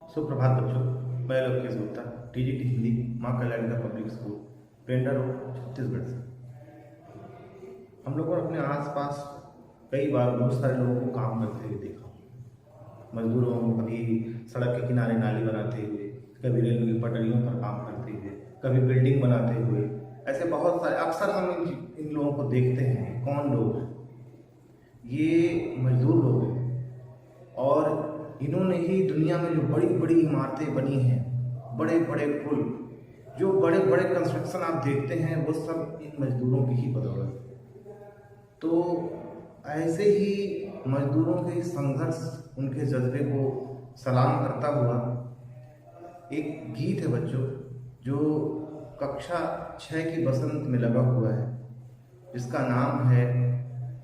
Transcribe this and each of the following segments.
सुप्रभात बच्चों। मैं लोकेश गुप्ता, टीजीटी हिंदी, माँ कल्याणी का पब्लिक स्कूल, पेंडा रोड, छत्तीसगढ़ से। हम लोगों ने अपने आसपास कई बार बहुत सारे लोगों को काम करते हुए देखा। मजदूरों को कभी सड़क के किनारे नाली बनाते हुए, कभी रेलवे की पटरियों पर काम करते हुए, कभी बिल्डिंग बनाते हुए। ऐसे बहुत सारे अक्सर हम इन लोगों को देखते हैं। कौन लोग हैं? ये मजदूर लोग हैं और इन्होंने ही दुनिया में जो बड़ी बड़ी इमारतें बनी हैं, बड़े बड़े पुल, जो बड़े बड़े कंस्ट्रक्शन आप देखते हैं, वो सब इन मजदूरों की ही बदौलत है। तो ऐसे ही मजदूरों के संघर्ष, उनके जज्बे को सलाम करता हुआ एक गीत है बच्चों, जो कक्षा 6 की बसंत में लगा हुआ है, जिसका नाम है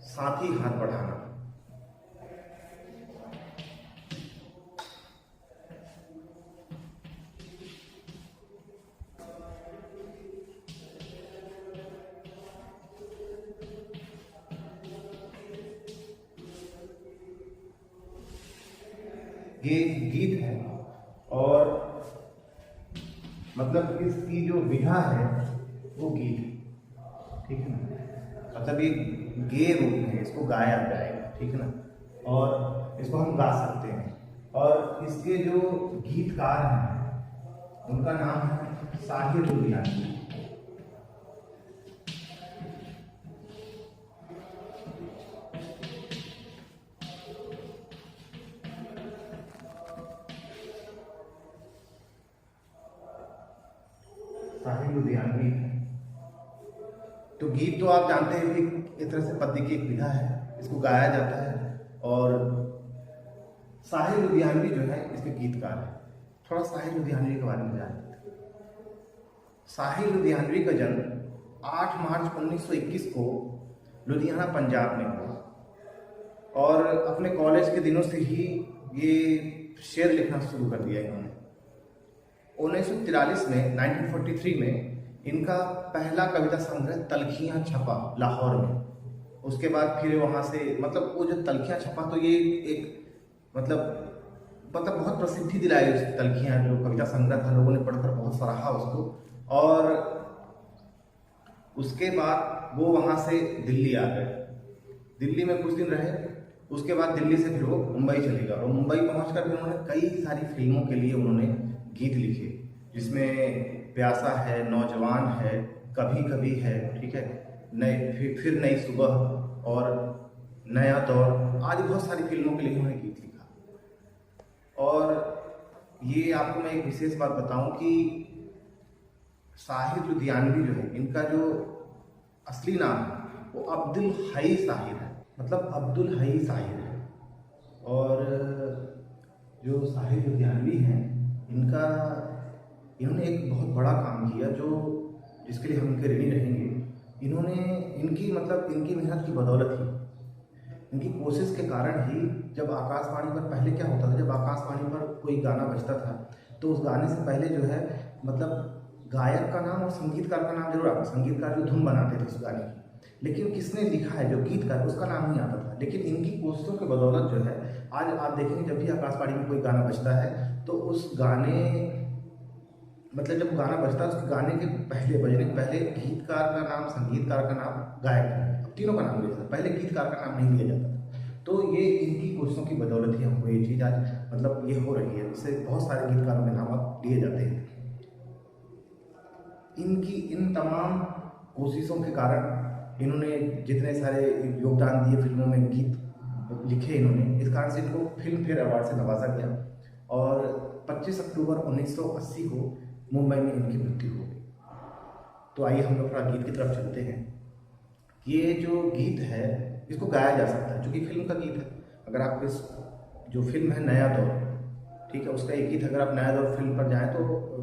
साथी हाथ बढ़ाना। ये गीत है और मतलब इसकी जो विधा है वो गीत है, ठीक है ना। मतलब ये गे रूप में इसको गाया जाएगा, ठीक है ना। और इसको हम गा सकते हैं। और इसके जो गीतकार हैं उनका नाम है साहिर लुधियानवी। साहिर लुधियानवी है। तो गीत तो आप जानते हैं कि एक तरह से पद्य की एक विधा है, इसको गाया जाता है। और साहिर लुधियानवी जो है इसके गीतकार है। थोड़ा साहिर लुधियानवी के बारे में जानते हैं। साहिर लुधियानवी का जन्म 8 मार्च 1921 को लुधियाना, पंजाब में हुआ। और अपने कॉलेज के दिनों से ही ये शेर लिखना शुरू कर दिया इन्होंने। 1943 में 1943 में इनका पहला कविता संग्रह तलखियाँ छपा लाहौर में। उसके बाद फिर वहाँ से मतलब वो जो तलखियाँ छपा, तो ये एक मतलब बहुत प्रसिद्धि दिलाई उस तलखियाँ जो कविता संग्रह था। लोगों ने पढ़कर बहुत सराहा उसको। और उसके बाद वो वहाँ से दिल्ली आ गए। दिल्ली में कुछ दिन रहे। उसके बाद दिल्ली से फिर वो मुंबई चले गए और मुंबई पहुँचकर फिर उन्होंने कई सारी फिल्मों के लिए उन्होंने गीत लिखे, जिसमें प्यासा है, नौजवान है, कभी कभी है, ठीक है, नए फिर नई सुबह और नया दौर आदि बहुत सारी फिल्मों के लिए उन्होंने गीत लिखा। और ये आपको मैं एक विशेष बात बताऊं कि साहिर लुधियानवी जो है, इनका जो असली नाम है वो अब्दुल हई साहिर है, मतलब अब्दुल हई साहिर है। और जो साहिर लुधियानवी हैं, इन्होंने एक बहुत बड़ा काम किया जो जिसके लिए हम इनके ऋणी रहेंगे। इन्होंने इनकी मेहनत की बदौलत ही, इनकी कोशिश के कारण ही, जब आकाशवाणी पर पहले क्या होता था, जब आकाशवाणी पर कोई गाना बजता था तो उस गाने से पहले जो है मतलब गायक का नाम और संगीतकार का नाम जरूर आता। संगीतकार जो धुन बनाते थे उस गाने की, लेकिन किसने लिखा है, जो गीतकार, उसका नाम नहीं आता था। लेकिन इनकी कोशिशों के बदौलत जो है आज आप देखेंगे जब भी आकाशवाणी में कोई गाना बजता है तो उस गाने जब गाना बजता है उसके गाने के पहले, बजने के पहले गीतकार का नाम, संगीतकार का नाम, गायक का नाम, तीनों का नाम लिया जाता, पहले गीतकार का नाम नहीं लिया जाता था। तो ये इनकी कोशिशों की बदौलत ही हमको ये चीज़ आज ये हो रही है। इससे बहुत सारे गीतकारों के नाम अब लिए जाते हैं। इनकी इन तमाम कोशिशों के कारण इन्होंने जितने सारे योगदान दिए, फिल्मों में गीत लिखे इन्होंने, इस कारण से इनको फिल्म फेयर अवार्ड से नवाजा गया। और 25 अक्टूबर 1980 को मुंबई में इनकी मृत्यु हो गई। तो आइए हम लोग थोड़ा गीत की तरफ चलते हैं। ये जो गीत है इसको गाया जा सकता है, क्योंकि फिल्म का गीत है। अगर आप इस जो फिल्म है नया दौर, ठीक है, उसका एक गीत, अगर आप नया दौर फिल्म पर जाएं तो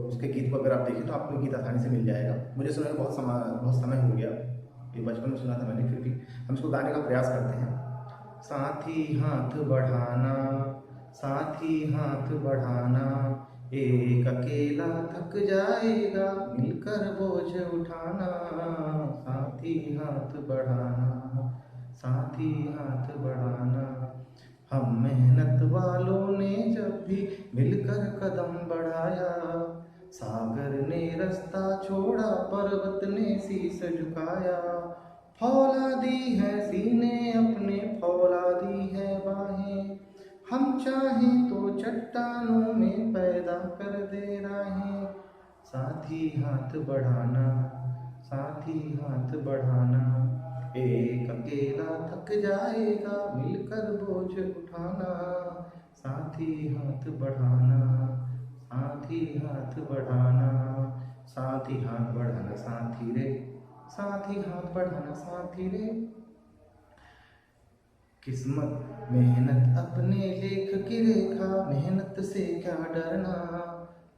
उसके गीत को अगर आप देखें तो आपको गीत आसानी से मिल जाएगा। मुझे सुनने में बहुत समय हो गया, ये बचपन में सुना था मैंने, फिर भी हम इसको गाने का प्रयास करते हैं। साथी हाथ बढ़ाना, साथी हाथ बढ़ाना, एक अकेला थक जाएगा, मिलकर बोझ उठाना। साथी हाथ बढ़ाना, साथी हाथ बढ़ाना, हम मेहनत वालों ने जब भी मिलकर कदम बढ़ाया। सागर ने रास्ता छोड़ा, पर्वत ने शीश झुकाया। फौला दी है सीने अपने, फौला दी है बाहें, हम चाहें तो चट्टानों में पैदा कर दे राहें। साथी हाथ बढ़ाना, साथी हाथ बढ़ाना, एक अकेला थक जाएगा मिलकर बोझ उठाना। साथी हाथ बढ़ाना, साथी हाथ बढ़ाना, साथी हाथ बढ़ाना साथी रे, साथी हाथ बढ़ाना साथी रे। किस्मत मेहनत अपने लेख की रेखा, मेहनत से क्या डरना।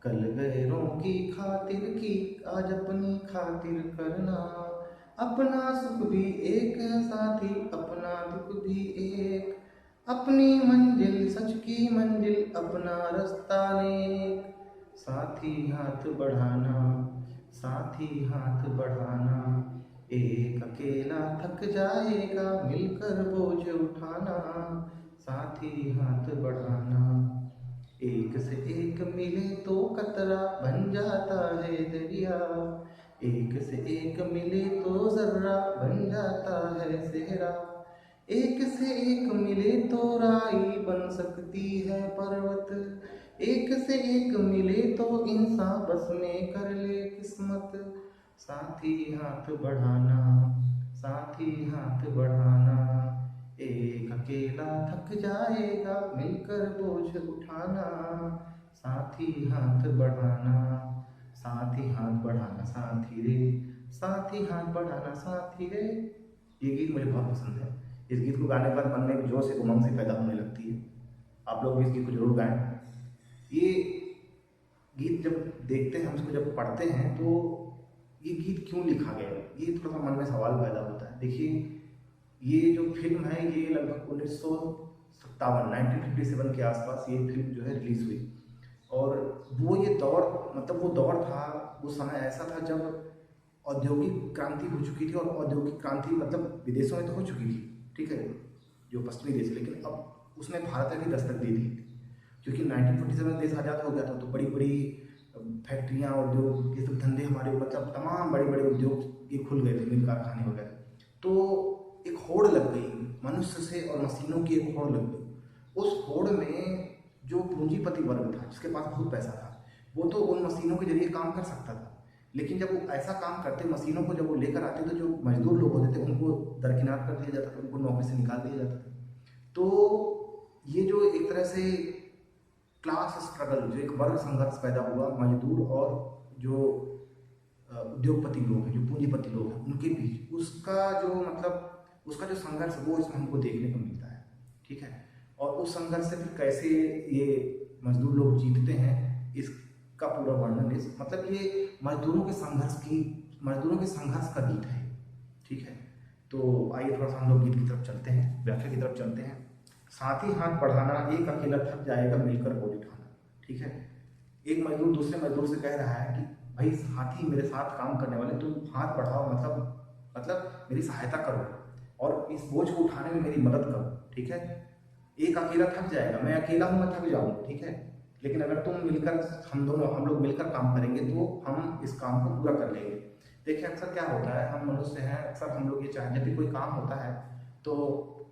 कल गैरों की खातिर की, आज अपनी खातिर करना। अपना सुख भी एक है साथी, अपना दुख भी एक। अपनी मंजिल सच की मंजिल, अपना रास्ता नेक। साथी हाथ बढ़ाना, साथी हाथ बढ़ाना, एक अकेला थक जाएगा मिलकर बोझ उठाना। साथी हाथ बढ़ाना, एक से एक मिले तो कतरा बन जाता है दरिया। एक से एक मिले तो जर्रा बन जाता है सेहरा। एक से एक मिले तो राई बन सकती है पर्वत। एक से एक मिले तो इंसान बस में कर ले किस्मत। साथी हाथ बढ़ाना, साथी हाथ बढ़ाना, एक अकेला थक जाएगा मिलकर बोझ उठाना। साथी हाथ बढ़ाना, साथी हाथ बढ़ाना साथी रे, साथी हाथ बढ़ाना साथी रे। ये गीत मुझे बहुत पसंद है। इस गीत को गाने के बाद मन में एक जोश एक उमंग सी पैदा होने लगती है। आप लोग भी इस गीत को जरूर गाएं। ये गीत जब देखते हैं, हम इसको जब पढ़ते हैं तो ये गीत क्यों लिखा गया, ये थोड़ा सा मन में सवाल पैदा होता है। देखिए, ये जो फिल्म है ये लगभग 1957 1957 के आसपास ये फिल्म जो है रिलीज हुई। और वो ये दौर, मतलब वो दौर था, वो समय ऐसा था जब औद्योगिक क्रांति हो चुकी थी। और औद्योगिक क्रांति मतलब विदेशों में तो हो चुकी थी, ठीक है, जो पश्चिमी देश, लेकिन अब उसने भारत में भी दस्तक दे दी। क्योंकि 1947 देश आज़ाद हो गया था, तो बड़ी बड़ी फैक्ट्रियाँ, उद्योग, ये सब धंधे हमारे, मतलब तमाम बड़े बड़े उद्योग ये खुल गए थे, मिल कारखाने वगैरह। तो एक होड़ लग गई मनुष्य से, और मशीनों की एक होड़ लग गई। उस होड़ में जो पूंजीपति वर्ग था, जिसके पास बहुत पैसा था, वो तो उन मशीनों के जरिए काम कर सकता था। लेकिन जब वो ऐसा काम करते, मशीनों को जब वो लेकर आते, तो जो मजदूर लोग होते थे उनको दरकिनार कर दिया जाता था, उनको नौकरी से निकाल दिया जाता था। तो ये जो एक तरह से क्लास स्ट्रगल, जो एक वर्ग संघर्ष पैदा हुआ मजदूर और जो उद्योगपति लोग हैं, जो पूंजीपति लोग हैं, उनके बीच, उसका जो मतलब उसका जो संघर्ष वो इसमें हमको देखने को मिलता है, ठीक है। और उस संघर्ष से फिर कैसे ये मजदूर लोग जीतते हैं, इसका पूरा वर्णन इस मतलब ये मजदूरों के संघर्ष का गीत है, ठीक है। तो आइए थोड़ा सा हम लोग गीत की तरफ चलते हैं, व्याख्या की तरफ चलते हैं। साथी हाथ बढ़ाना, एक अकेला थक जाएगा मिलकर बोझ उठाना, ठीक है। एक मजदूर दूसरे मजदूर से कह रहा है कि भाई साथी, मेरे साथ काम करने वाले, तुम हाथ बढ़ाओ, मतलब मेरी सहायता करो और इस बोझ को उठाने में मेरी मदद करो, ठीक है। एक अकेला थक जाएगा, मैं अकेला हूँ, मैं थक जाऊँगा, ठीक है। लेकिन अगर तुम मिलकर, हम लोग मिलकर काम करेंगे तो हम इस काम को पूरा कर लेंगे। देखिए, अक्सर क्या होता है, हम मनुष्य हैं, अक्सर हम लोग ये चाहें, जब भी कोई काम होता है तो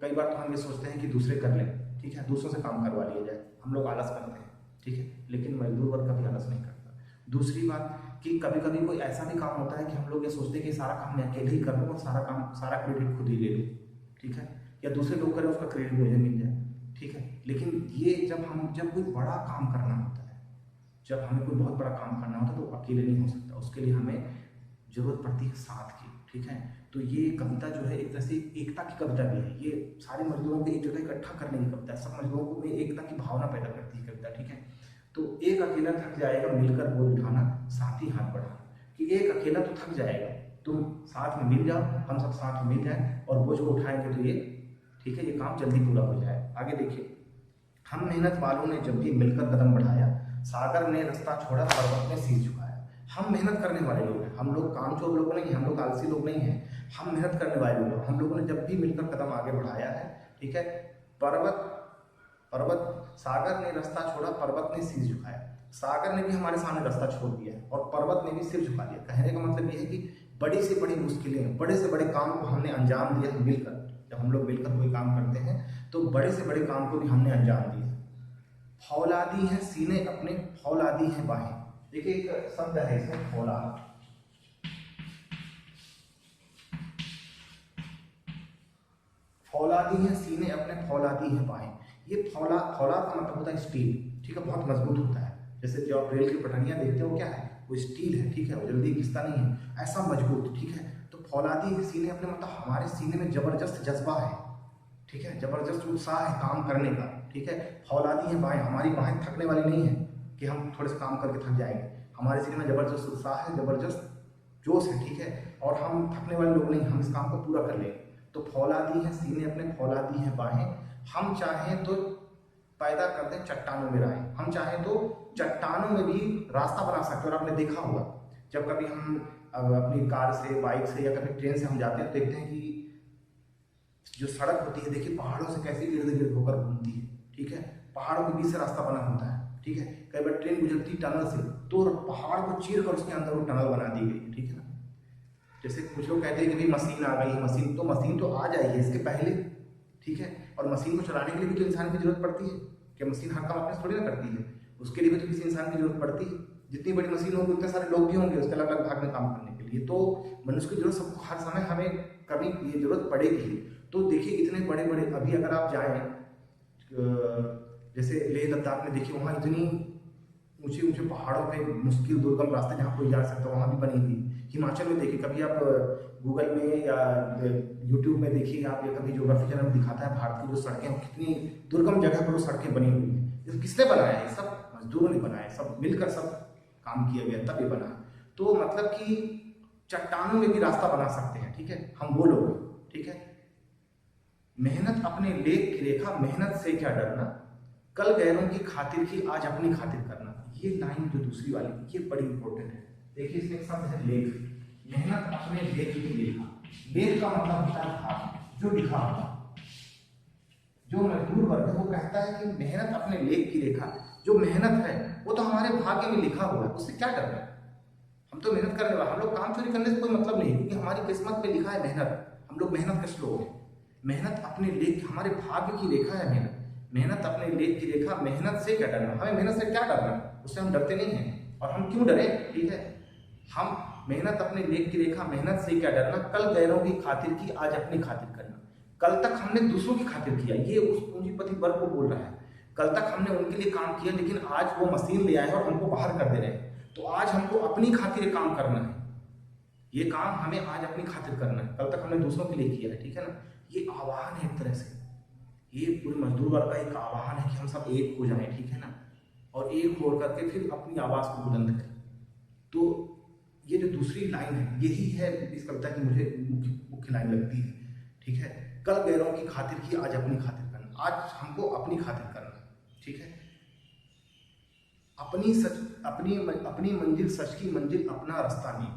कई बार तो हम ये सोचते हैं कि दूसरे कर लें, ठीक है, दूसरों से काम करवा लिया जाए, हम लोग आलस करते हैं, ठीक है। लेकिन मजदूर वर्ग कभी आलस नहीं करता। दूसरी बात कि कभी कभी कोई ऐसा भी काम होता है कि हम लोग ये सोचते हैं कि सारा काम मैं अकेले ही कर लूँ और सारा क्रेडिट खुद ही ले लूँ, ठीक है, या दूसरे लोग करें उसका क्रेडिट मुझे मिल जाए, ठीक है। लेकिन ये जब कोई बड़ा काम करना होता है, जब हमें कोई बहुत बड़ा काम करना होता है, तो अकेले नहीं हो सकता, उसके लिए हमें जरूरत पड़ती है साथ की, ठीक है। तो ये कविता जो है एक तरह से एकता की कविता भी है। ये सारे मजदूरों को एक जगह इकट्ठा करने की कविता है, सब मजदूरों को में एकता की भावना पैदा करती है कविता, ठीक है। तो एक अकेला थक जाएगा मिलकर बोझ उठाना, साथी हाथ बढ़ाना, कि एक अकेला तो थक जाएगा, तुम साथ में मिल जाओ, हम सब साथ में मिल जाए और बोझ को उठाएंगे तो ये, ठीक है, ये काम जल्दी पूरा हो जाए। आगे देखिए, हम मेहनत वालों ने जब भी मिलकर कदम बढ़ाया, सागर ने रास्ता छोड़ा, पर्वत ने शीश झुकाया। हम मेहनत करने वाले लोग हैं, हम लोग कामचोर लोग नहीं हैं, हम लोग आलसी लोग नहीं हैं, हम मेहनत करने वाले लोग। हम लोगों ने जब भी मिलकर कदम आगे बढ़ाया है, ठीक है, पर्वत पर्वत, सागर ने रास्ता छोड़ा, पर्वत ने सिर झुकाया। सागर ने भी हमारे सामने रास्ता छोड़ दिया और पर्वत ने भी सिर झुका दिया। कहने का मतलब ये है कि बड़ी से बड़ी मुश्किलें, बड़े से बड़े काम को हमने अंजाम दिया मिलकर। जब हम लोग मिलकर कोई काम करते हैं तो बड़े से बड़े काम को भी हमने अंजाम दिया। फौलादी हैं सीने अपने, फौलादी हैं बाहें। देखिए एक शब्द है इसमें फौलाद, फौलादी हैं सीने अपने, फौलादी हैं बाहें। ये फौलाद का मतलब होता है स्टील, ठीक है, बहुत मजबूत होता है। जैसे जो आप रेल की पटरियां देखते हो क्या है, वो स्टील है, ठीक है, वो जल्दी घिसता नहीं है, ऐसा मजबूत, ठीक है। तो फौलादी सीने अपने मतलब हमारे सीने में जबरदस्त जज्बा है, ठीक है, जबरदस्त उत्साह है काम करने का, ठीक है। फौलादी है बाहें, हमारी बाहें थकने वाली नहीं है कि हम थोड़े से काम करके थक जाएंगे। हमारे सीने में जबरदस्त उत्साह है, जबरदस्त जोश है, ठीक है, और हम थकने वाले लोग नहीं, हम इस काम को पूरा कर लेंगे। तो फौलादी है सीने अपने, फौलादी है बाहें। हम चाहें तो पैदा कर दें चट्टानों में राहें, हम चाहें तो चट्टानों में भी रास्ता बना सकते हैं। और आपने देखा होगा जब कभी हम अपनी कार से, बाइक से या कभी ट्रेन से हम जाते हैं तो देखते हैं कि जो सड़क होती है, देखिए पहाड़ों से कैसे इर्द गिर्द होकर घूमती है, ठीक है, पहाड़ों के बीच से रास्ता बना होता है, ठीक है। कई बार ट्रेन गुजरती टनल से तो पहाड़ को चीर कर उसके अंदर वो टनल बना दी गई, ठीक है ना। जैसे कुछ लोग कहते हैं कि भाई मशीन आ गई है, मशीन तो आ जाएगी इसके पहले, ठीक है। और मशीन को चलाने के लिए भी तो इंसान की जरूरत पड़ती है, क्या मशीन हर काम अपने से थोड़ी ना करती है, उसके लिए भी तो किसी इंसान की जरूरत पड़ती है। जितनी बड़ी मशीन होगी उतने सारे लोग भी होंगे उसके अलग अलग भाग में काम करने के लिए। तो मनुष्य की जरूरत सबको हर समय हमें कभी ये जरूरत पड़ेगी। तो देखिए इतने बड़े बड़े, अभी अगर आप जाएं जैसे लेह लद्दाख में, देखिए वहाँ इतनी ऊंचे ऊंचे पहाड़ों पे मुश्किल दुर्गम रास्ते जहाँ कोई जा सकता है वहाँ भी बनी हुई। हिमाचल में देखिए, कभी आप गूगल में या यूट्यूब में देखिए आप, या कभी ज्योग्राफी चैनल में दिखाता है भारत की जो सड़कें, कितनी दुर्गम जगह पर वो सड़कें बनी हुई हैं। किसने बनाया है? सब मजदूरों ने बनाया, सब मिलकर सब काम किया गया तब ये बना। तो मतलब कि चट्टानों में भी रास्ता बना सकते हैं, ठीक है, हम वो लोग, ठीक है। मेहनत अपने लेख की रेखा, मेहनत से क्या डरना, कल गैरों की खातिर की आज अपनी खातिर करना। ये लाइन जो दूसरी वाली, ये बड़ी इंपॉर्टेंट है। देखिए इसमें एक शब्द है लेख, मेहनत अपने लेख की रेखा। लेख का मतलब होता है भाग, जो लिखा होगा। जो मजदूर वर्ग है वो कहता है कि मेहनत अपने लेख की रेखा, जो मेहनत है वो तो हमारे भाग्य में लिखा हुआ है, उससे क्या डरना है। हम तो मेहनत करने वाले, हम लोग काम चोरी करने से कोई मतलब नहीं, क्योंकि हमारी किस्मत में लिखा है मेहनत। हम लोग मेहनत कश लोग हैं। मेहनत अपने लेख, हमारे भाग्य की रेखा है मेहनत। मेहनत अपने लेख की रेखा, मेहनत से क्या डरना, हमें मेहनत से क्या डरना, उससे हम डरते नहीं हैं। और हम क्यों डरे, ठीक है, हम मेहनत अपने लेख की रेखा, मेहनत से क्या डरना, कल गैरों की खातिर की आज अपनी खातिर करना। कल तक हमने दूसरों की खातिर किया, ये उस पूंजीपति वर्ग को बोल रहा है। कल तक हमने उनके लिए काम किया, लेकिन आज वो मशीन ले आए और हमको बाहर कर दे रहे हैं। तो आज हमको अपनी खातिर काम करना है, ये काम हमें आज अपनी खातिर करना है, कल तक हमने दूसरों के लिए किया है, ठीक है ना। ये आह्वान है एक तरह से, ये पूरे मजदूर वर्ग का एक आह्वान है कि हम सब एक हो जाएं, ठीक है ना, और एक हो करके फिर अपनी आवाज को बुलंद करें। तो ये जो दूसरी लाइन है, यही है इस कविता की मुझे मुख्य लाइन लगती है, ठीक है। कल गैरों की खातिर की आज अपनी खातिर करना, आज हमको अपनी खातिर करना, ठीक है। अपनी मंजिल सच की मंजिल अपना रास्ता नहीं,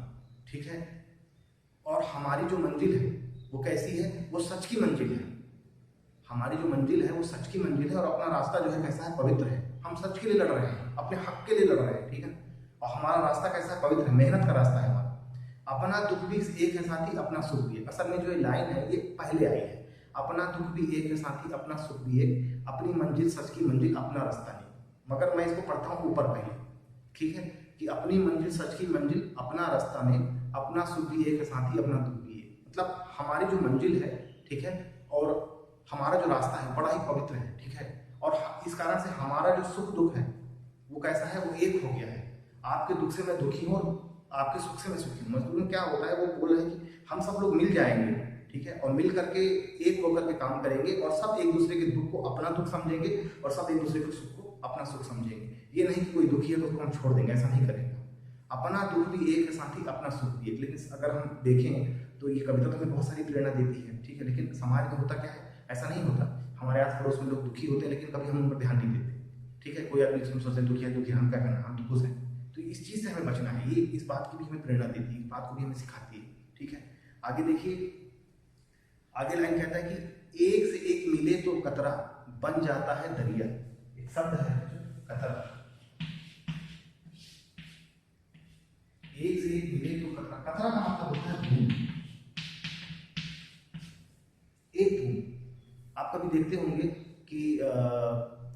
ठीक है। और हमारी जो मंजिल है वो कैसी है, वो सच की मंजिल है। हमारी जो मंजिल है वो सच की मंजिल है, और अपना रास्ता जो है कैसा है, पवित्र है। हम सच के लिए लड़ रहे हैं, अपने हक के लिए लड़ रहे हैं, ठीक है। और हमारा रास्ता कैसा है, पवित्र है, मेहनत का रास्ता है हमारा। अपना दुख भी एक है साथी, अपना सुख भी एक। असल में जो ये लाइन है ये पहले आई है, अपना दुख भी एक है साथी, अपना सुख भी एक, अपनी मंजिल सच की मंजिल अपना रास्ता नहीं। मगर मैं इसको पढ़ता हूँ ऊपर पहले, ठीक है, कि अपनी मंजिल सच की मंजिल अपना रास्ता नहीं, अपना सुख भी एक है साथी, अपना दुख भी एक। मतलब हमारी जो मंजिल है, ठीक है, और हमारा जो रास्ता है बड़ा ही पवित्र है, ठीक है। और इस कारण से हमारा जो सुख दुख है वो कैसा है, वो एक हो गया है। आपके दुख से मैं दुखी हूँ और आपके सुख से मैं सुखी हूँ। मजदूर में क्या होता है, वो बोल रहे हैं कि हम सब लोग मिल जाएंगे, ठीक है, और मिल करके एक होकर के काम करेंगे, और सब एक दूसरे के दुख को अपना दुख समझेंगे और सब एक दूसरे के सुख को अपना सुख समझेंगे। ये नहीं कि कोई दुखी है तो उसको हम छोड़ देंगे, ऐसा नहीं करेंगे। अपना दुख भी एक है साथी, अपना सुख भी एक। लेकिन अगर हम देखें तो ये कविता तो हमें बहुत सारी प्रेरणा देती है, ठीक है, लेकिन समाज में होता क्या है, ऐसा नहीं होता। हमारे आस पड़ोस में लोग दुखी होते हैं, लेकिन कभी हम उन पर ध्यान नहीं देते, ठीक है। कोई आदमी सोचते हैं दुखी, हम क्या करना, हम तो खुश हैं। तो इस चीज़ से हमें बचना है, ये इस बात की भी हमें प्रेरणा देती है, इस बात को भी हमें सिखाती है, ठीक है। आगे देखिए, आगे लाइन कहता है कि एक से एक मिले तो कतरा, बन जाता है दरिया। एक शब्द है कतरा, एक से एक मिले तो कतरा। कतरा का मतलब होता है बूंद, एक बूंद। आप कभी देखते होंगे कि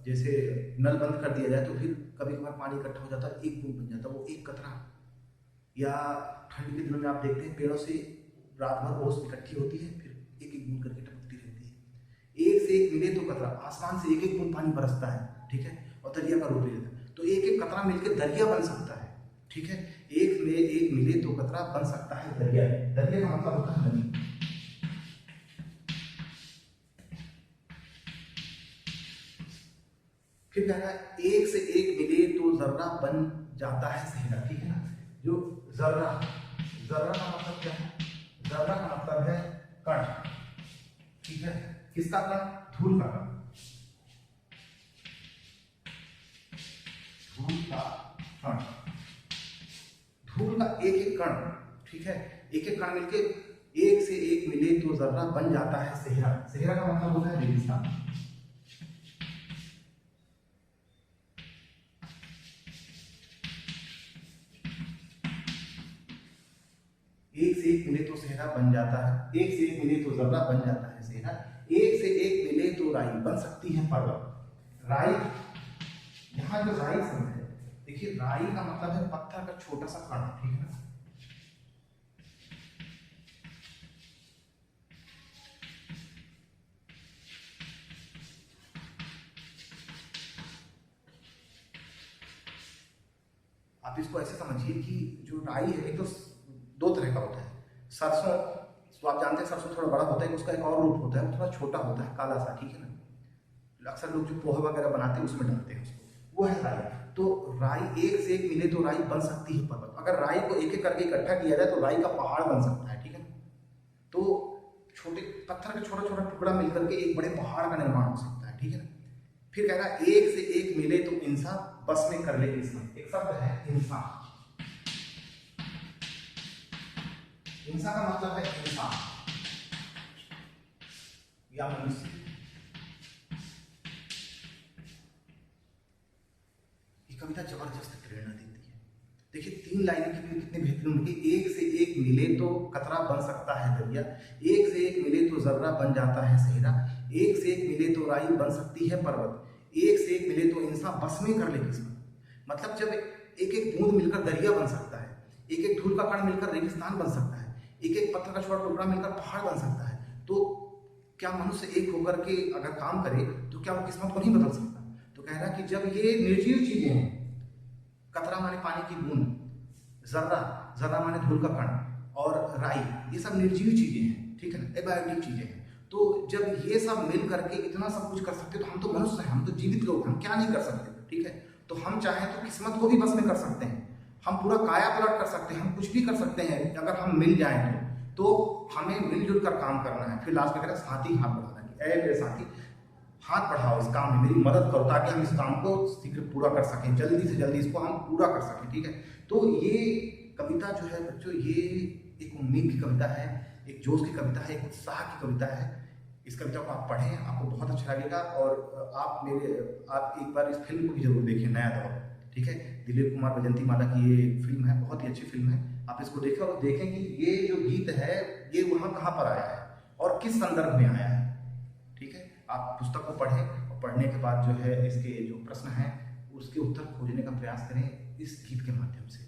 जैसे नल बंद कर दिया जाए तो फिर कभी कभार पानी इकट्ठा हो जाता है, एक बूंद बन जाता है, वो एक कतरा। या ठंड के दिनों में आप देखते हैं पेड़ों से रात भर ओस इकट्ठी होती है, फिर एक एक बूंद करके टपकती रहती है। एक से एक मिले तो कतरा, आसमान से एक एक बूंद पानी बरसता है, ठीक है, और दरिया का रूप ले लेता है। तो एक एक कतरा मिलकर दरिया बन सकता है, ठीक है। एक में एक मिले तो कतरा बन सकता है दरिया। दरिया का मतलब होता है नदी। फिर कह रहा है एक से एक मिले तो जर्रा बन जाता है सेहरा, ठीक है ना। जो जर्रा, जर्रा का मतलब क्या है? जर्रा का मतलब है कण, ठीक है। किसका कण? धूल का कण, धूल का कण, धूल का एक एक कण, ठीक है। एक एक कण मिलके एक से एक मिले तो जर्रा बन जाता है सेहरा। सेहरा का मतलब होता है रेगिस्तान। एक से एक मिले तो सेहरा बन जाता है, एक से एक मिले तो जर्रा बन जाता है सेहरा। एक से एक मिले तो राई बन सकती है पर्वत। राई, यहाँ जो राई शब्द है, देखिए राई का मतलब है पत्थर का छोटा सा कण, ठीक है ना। आप इसको ऐसे समझिए कि जो राई है एक तो दो तरह का होता है। सरसों, तो आप जानते हैं सरसों थोड़ा बड़ा होता है, उसका एक और रूप होता है, वो थोड़ा छोटा होता है, काला सा, ठीक है ना। अक्सर लोग जो पोहे वगैरह बनाते हैं उसमें डालते हैं उसको, वो है राई। तो राई एक से एक मिले तो राई बन सकती है पर्वत। अगर राई को एक एक करके इकट्ठा किया जाए तो राई का पहाड़ बन सकता है, ठीक है ना। तो छोटे पत्थर का छोटा छोटा टुकड़ा मिलकर के एक बड़े पहाड़ का निर्माण हो सकता है, ठीक है ना। फिर कह रहा है एक से एक मिले तो इंसान बस में कर ले किस्मत। एक शब्द है इंसान, इंसान का मतलब है इंसान या मनुष्य। ये कविता जबरदस्त प्रेरणा देती है। देखिए तीन लाइनें की कितनी बेहतरीन होगी। एक से एक मिले तो कतरा बन सकता है दरिया, एक से एक मिले तो जर्रा बन जाता है सेहरा, एक से एक मिले तो राई बन सकती है पर्वत, एक से एक मिले तो इंसान बस में कर ले किस्मत। मतलब जब एक एक बूंद मिलकर दरिया बन सकता है, एक एक धूल का कण मिलकर रेगिस्तान बन सकता है, एक एक पत्थर का छोटा टुकड़ा मिलकर पहाड़ बन सकता है, तो क्या मनुष्य एक होकर के अगर काम करे तो क्या वो किस्मत को नहीं बदल सकता? तो कह रहा है कि जब ये निर्जीव चीजें हैं, कतरा माने पानी की बूंद, जर्रा, जर्रा माने धूल का कण, और राई, ये सब निर्जीव चीजें हैं, ठीक है ना, एबायोटिक चीजें हैं। तो जब ये सब मिल करके इतना सब कुछ कर सकते तो हम तो मनुष्य हैं, हम तो जीवित लोग, हम क्या नहीं कर सकते, ठीक है। तो हम चाहें तो किस्मत को भी बस में कर सकते हैं, हम पूरा काया पलट कर सकते हैं, हम कुछ भी कर सकते हैं अगर हम मिल जाएं तो हमें मिलजुल कर काम करना है। फिर लास्ट में कहता है साथी हाथ बढ़ाना, कि ऐ मेरे साथी हाथ बढ़ाओ इस काम में, मेरी मदद करो ताकि हम इस काम को शीघ्र पूरा कर सकें, जल्दी से जल्दी इसको हम पूरा कर सकें, ठीक है। तो ये कविता जो है बच्चों, ये एक उम्मीद की कविता है, एक जोश की कविता है, एक उत्साह की कविता है। इस कविता को आप पढ़ें, आपको बहुत अच्छा लगेगा। और आप एक बार इस फिल्म को भी जरूर देखें, नया दौर, ठीक है। दिलीप कुमार वैजयंती माला की ये फिल्म है, बहुत ही अच्छी फिल्म है। आप इसको देखें और देखें कि ये जो गीत है ये वहाँ कहाँ पर आया है और किस संदर्भ में आया है, ठीक है। आप पुस्तक को पढ़ें और पढ़ने के बाद जो है इसके जो प्रश्न हैं उसके उत्तर खोजने का प्रयास करें इस गीत के माध्यम से।